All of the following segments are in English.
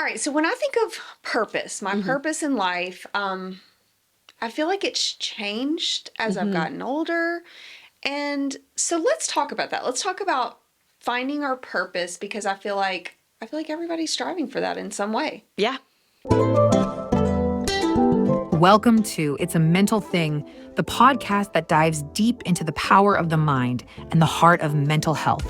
All right, so when I think of purpose, my purpose in life, I feel like it's changed as I've gotten older. And so let's talk about that. Let's talk about finding our purpose because I feel like everybody's striving for that in some way. Yeah. Welcome to It's a Mental Thing, the podcast that dives deep into the power of the mind and the heart of mental health.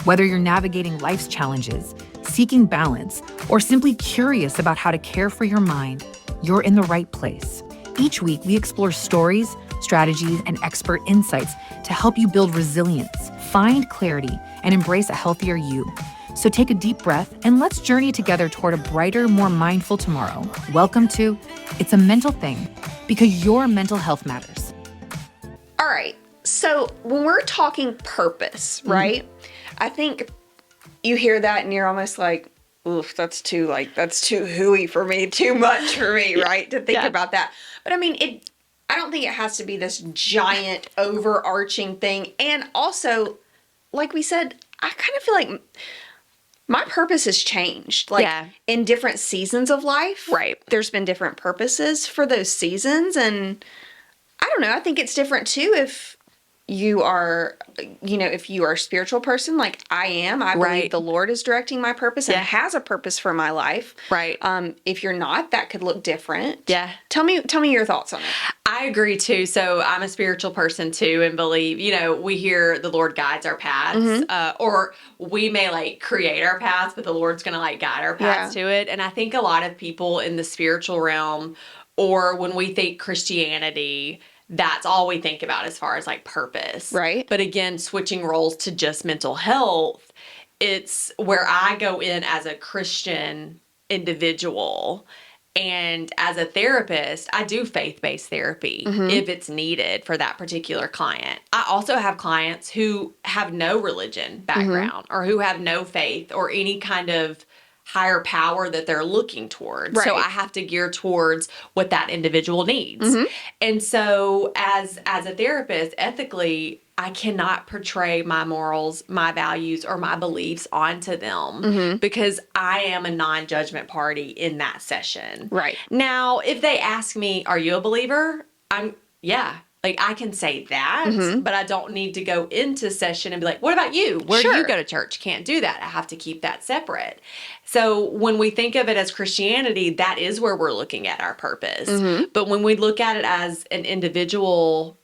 Whether you're navigating life's challenges, seeking balance, or simply curious about how to care for your mind, you're in the right place. Each week, we explore stories, strategies, and expert insights to help you build resilience, find clarity, and embrace a healthier you. So take a deep breath and let's journey together toward a brighter, more mindful tomorrow. Welcome to It's a Mental Thing, because your mental health matters. All right, so when we're talking purpose, right? I think you hear that and you're almost like, oof, that's too hooey for me, too much for me, right? To think about that. But I mean, I don't think it has to be this giant overarching thing. And also, like we said, I kind of feel like my purpose has changed. In different seasons of life. Right. There's been different purposes for those seasons. And I don't know, I think it's different too if you are, if you are a spiritual person like I am. I believe the Lord is directing my purpose and has a purpose for my life. Right. If you're not, that could look different. Yeah. Tell me your thoughts on it. I agree too. So I'm a spiritual person too and believe, we hear the Lord guides our paths, or we may create our paths, but the Lord's going to guide our paths to it. And I think a lot of people in the spiritual realm, or when we think Christianity, that's all we think about as far as purpose. Right. But again, switching roles to just mental health, it's where I go in as a Christian individual. And as a therapist, I do faith-based therapy if it's needed for that particular client. I also have clients who have no religion background or who have no faith or any kind of higher power that they're looking towards. Right. So I have to gear towards what that individual needs. And so as a therapist, ethically, I cannot portray my morals, my values, or my beliefs onto them because I am a non-judgment party in that session. Right. Now, if they ask me, are you a believer? I can say that, but I don't need to go into session and be like, what about you? Where do you go to church? Can't do that. I have to keep that separate. So when we think of it as Christianity, that is where we're looking at our purpose. But when we look at it as an individual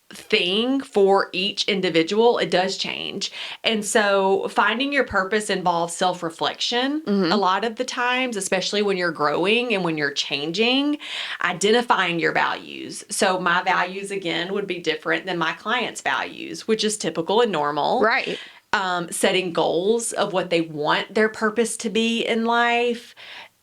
thing for each individual, it does change. And so finding your purpose involves self-reflection a lot of the times, especially when you're growing and when you're changing, identifying your values. So my values, again, would be different than my client's values, which is typical and normal. Right. Setting goals of what they want their purpose to be in life,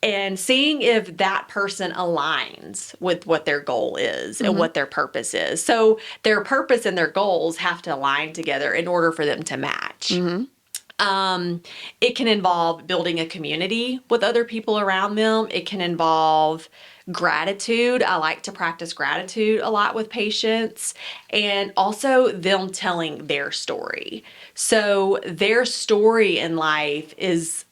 and seeing if that person aligns with what their goal is and what their purpose is. So their purpose and their goals have to align together in order for them to match. It can involve building a community with other people around them. It can involve gratitude. I like to practice gratitude a lot with patients, and also them telling their story. So their story in life is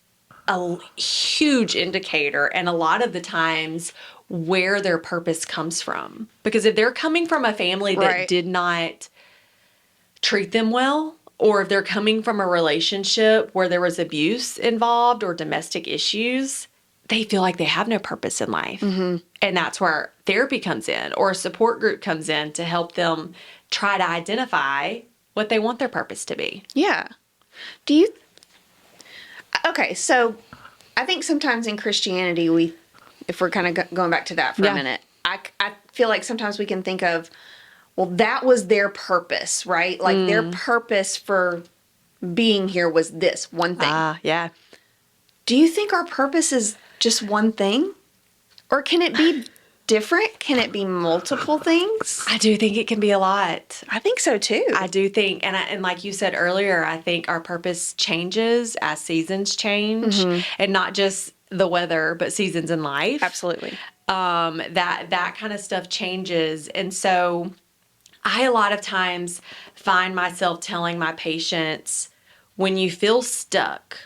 a huge indicator, and a lot of the times where their purpose comes from. Because if they're coming from a family that did not treat them well, or if they're coming from a relationship where there was abuse involved or domestic issues, they feel like they have no purpose in life. And that's where therapy comes in, or a support group comes in to help them try to identify what they want their purpose to be. Yeah. Okay, so I think sometimes in Christianity, if we're kind of going back to that for a minute, I feel like sometimes we can think of, well, that was their purpose, right? Their purpose for being here was this one thing. Yeah. Do you think our purpose is just one thing? Or can it be different? Can it be multiple things? I do think it can be a lot. I think so too. I do think, and like you said earlier, I think our purpose changes as seasons change, and not just the weather, but seasons in life. Absolutely. That kind of stuff changes. And so I a lot of times find myself telling my patients, when you feel stuck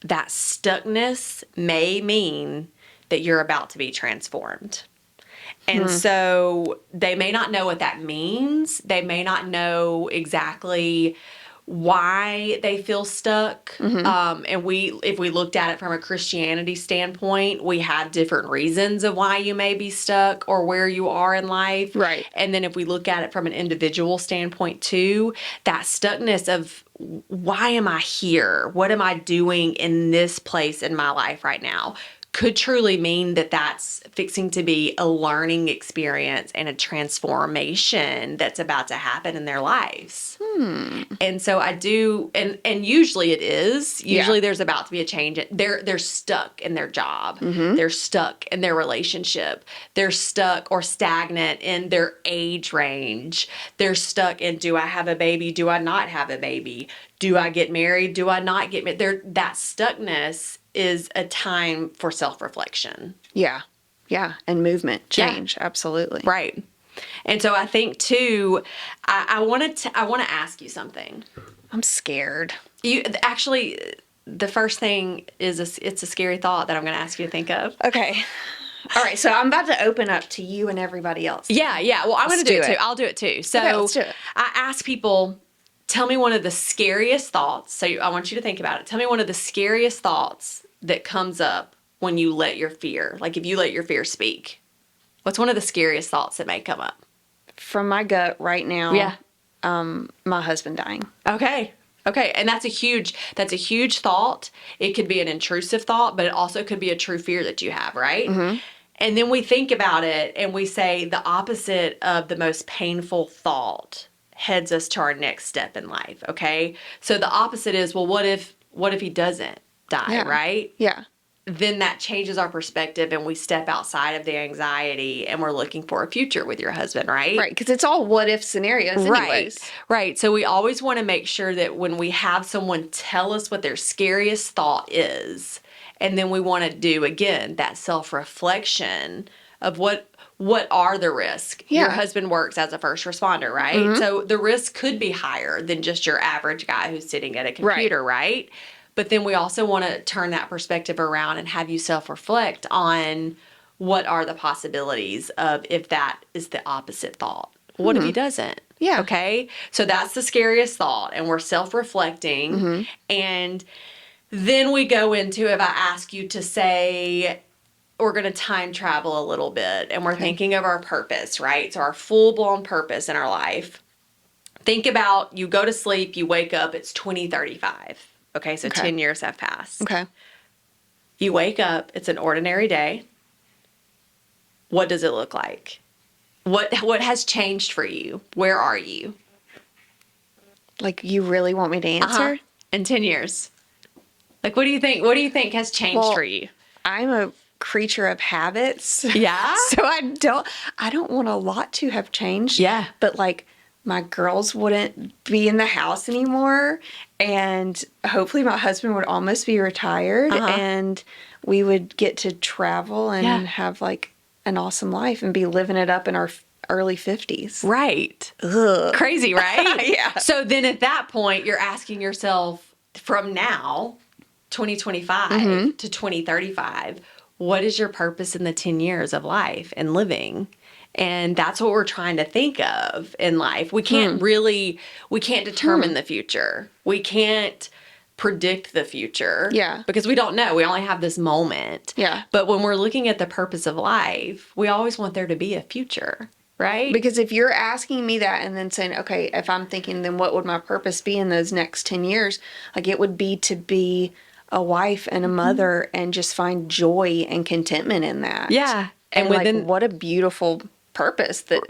that stuckness may mean that you're about to be transformed. And so they may not know what that means. They may not know exactly why they feel stuck. And if we looked at it from a Christianity standpoint, we have different reasons of why you may be stuck or where you are in life. Right. And then if we look at it from an individual standpoint too, that stuckness of why am I here? What am I doing in this place in my life right now? Could truly mean that that's fixing to be a learning experience and a transformation that's about to happen in their lives. And so I do, and usually it is. Usually there's about to be a change. They're stuck in their job. They're stuck in their relationship. They're stuck or stagnant in their age range. They're stuck in, do I have a baby? Do I not have a baby? Do I get married? Do I not get married? That stuckness is a time for self-reflection. Yeah. Yeah. And movement, change. Absolutely. Right. And so I think too, I want to ask you something. I'm scared. You actually, the first thing is it's a scary thought that I'm going to ask you to think of. Okay. All right. So I'm about to open up to you and everybody else. Yeah. Well, I'm going to do it too. I'll do it too. So Okay, let's do it. I ask people, tell me one of the scariest thoughts. So I want you to think about it. Tell me one of the scariest thoughts that comes up when you let your fear, like if you let your fear speak. What's one of the scariest thoughts that may come up? From my gut right now. Yeah. My husband dying. Okay. And that's a huge thought. It could be an intrusive thought, but it also could be a true fear that you have, right? And then we think about it and we say the opposite of the most painful thought heads us to our next step in life. Okay. So the opposite is, well, what if he doesn't die, right? Yeah. Then that changes our perspective and we step outside of the anxiety and we're looking for a future with your husband, right? Right. Because it's all what if scenarios anyways. Right. So we always want to make sure that when we have someone tell us what their scariest thought is, and then we want to do, again, that self-reflection of what are the risks? Yeah. Your husband works as a first responder, right? So the risk could be higher than just your average guy who's sitting at a computer, right? But then we also want to turn that perspective around and have you self-reflect on what are the possibilities of if that is the opposite thought. What if he doesn't? Yeah. Okay. So that's the scariest thought. And we're self-reflecting. And then we go into, if I ask you to say, we're going to time travel a little bit and we're thinking of our purpose, right? So our full-blown purpose in our life. Think about, you go to sleep, you wake up, it's 2035. Okay, so 10 years have passed. Okay. You wake up, it's an ordinary day. What does it look like? What has changed for you? Where are you? Like, you really want me to answer? In 10 years. Like, what do you think? What do you think has changed for you? I'm a creature of habits. Yeah? So I don't want a lot to have changed. Yeah. But like, my girls wouldn't be in the house anymore, and hopefully my husband would almost be retired, and we would get to travel and have like an awesome life and be living it up in our early 50s. Right. Ugh. Crazy, right? Yeah. So then at that point, you're asking yourself, from now, 2025 to 2035, what is your purpose in the 10 years of life and living? And that's what we're trying to think of in life. We can't we can't determine the future. We can't predict the future. Yeah. Because we don't know. We only have this moment. Yeah. But when we're looking at the purpose of life, we always want there to be a future, right? Because if you're asking me that and then saying, okay, if I'm thinking, then what would my purpose be in those next 10 years? Like, it would be to be a wife and a mother and just find joy and contentment in that. Yeah. And like, what a beautiful purpose that,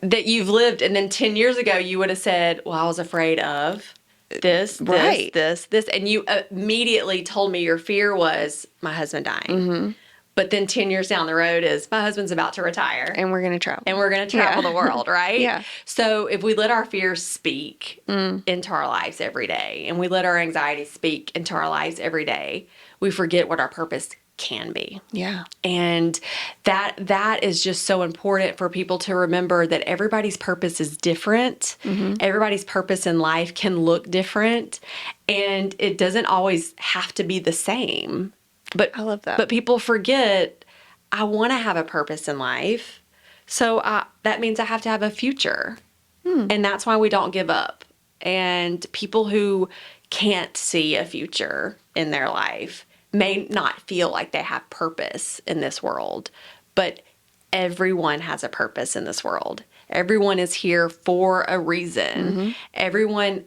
that you've lived. And then 10 years ago, you would have said, well, I was afraid of this. And you immediately told me your fear was my husband dying. But then 10 years down the road is my husband's about to retire. And we're going to travel. And we're going to travel the world, right? Yeah. So if we let our fears speak into our lives every day, and we let our anxiety speak into our lives every day, we forget what our purpose can be. Yeah. And that is just so important for people to remember that everybody's purpose is different. Everybody's purpose in life can look different, and it doesn't always have to be the same. But I love that. But people forget, I want to have a purpose in life. So that means I have to have a future. And that's why we don't give up. And people who can't see a future in their life may not feel like they have purpose in this world, but everyone has a purpose in this world. Everyone is here for a reason. Everyone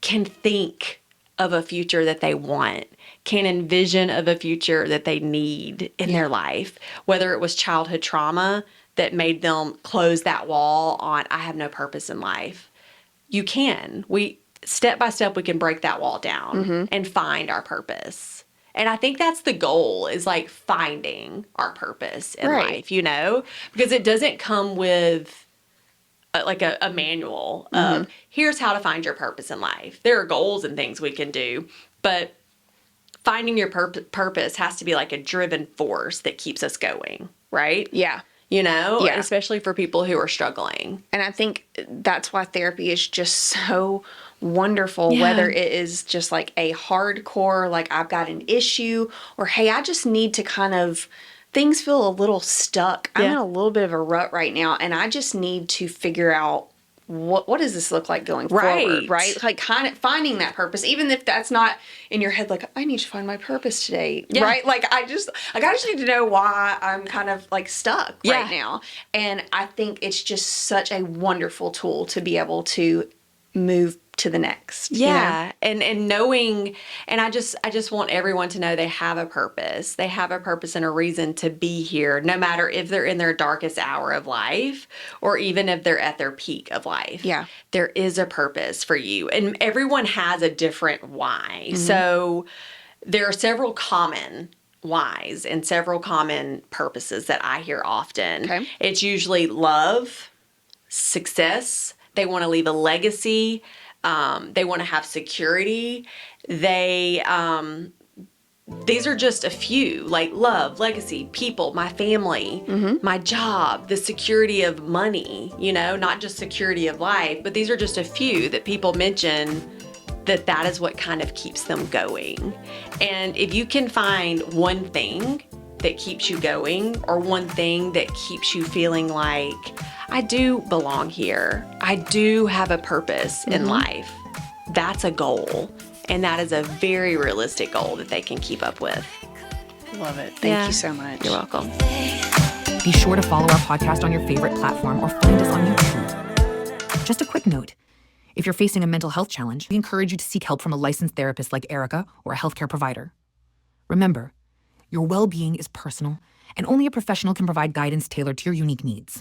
can think of a future that they want, can envision of a future that they need in their life, whether it was childhood trauma that made them close that wall on, I have no purpose in life. You can. Step by step, we can break that wall down and find our purpose. And I think that's the goal, is like finding our purpose in life, because it doesn't come with a manual of here's how to find your purpose in life. There are goals and things we can do, but finding your purpose has to be like a driven force that keeps us going, right? Yeah. And especially for people who are struggling. And I think that's why therapy is just so wonderful, Yeah. whether it is just like a hardcore, like I've got an issue, or hey, I just need to things feel a little stuck. I'm Yeah. in a little bit of a rut right now, and I just need to figure out what does this look like going forward, right? Like kind of finding that purpose, even if that's not in your head, like I need to find my purpose today, right? Like I just need to know why I'm kind of like stuck right now. And I think it's just such a wonderful tool to be able to move to the next. Yeah. And knowing, and I just want everyone to know they have a purpose. They have a purpose and a reason to be here, no matter if they're in their darkest hour of life or even if they're at their peak of life. Yeah. There is a purpose for you. And everyone has a different why. So there are several common whys and several common purposes that I hear often. Okay. It's usually love, success. They want to leave a legacy. They want to have security. These are just a few, like love, legacy, people, my family, my job, the security of money, not just security of life, but these are just a few that people mention that is what kind of keeps them going. And if you can find one thing that keeps you going, or one thing that keeps you feeling like, I do belong here, I do have a purpose in life, that's a goal. And that is a very realistic goal that they can keep up with. Love it. Thank you so much. You're welcome. Be sure to follow our podcast on your favorite platform or find us on YouTube. Just a quick note. If you're facing a mental health challenge, we encourage you to seek help from a licensed therapist like Erica or a healthcare provider. Remember, your well-being is personal, and only a professional can provide guidance tailored to your unique needs.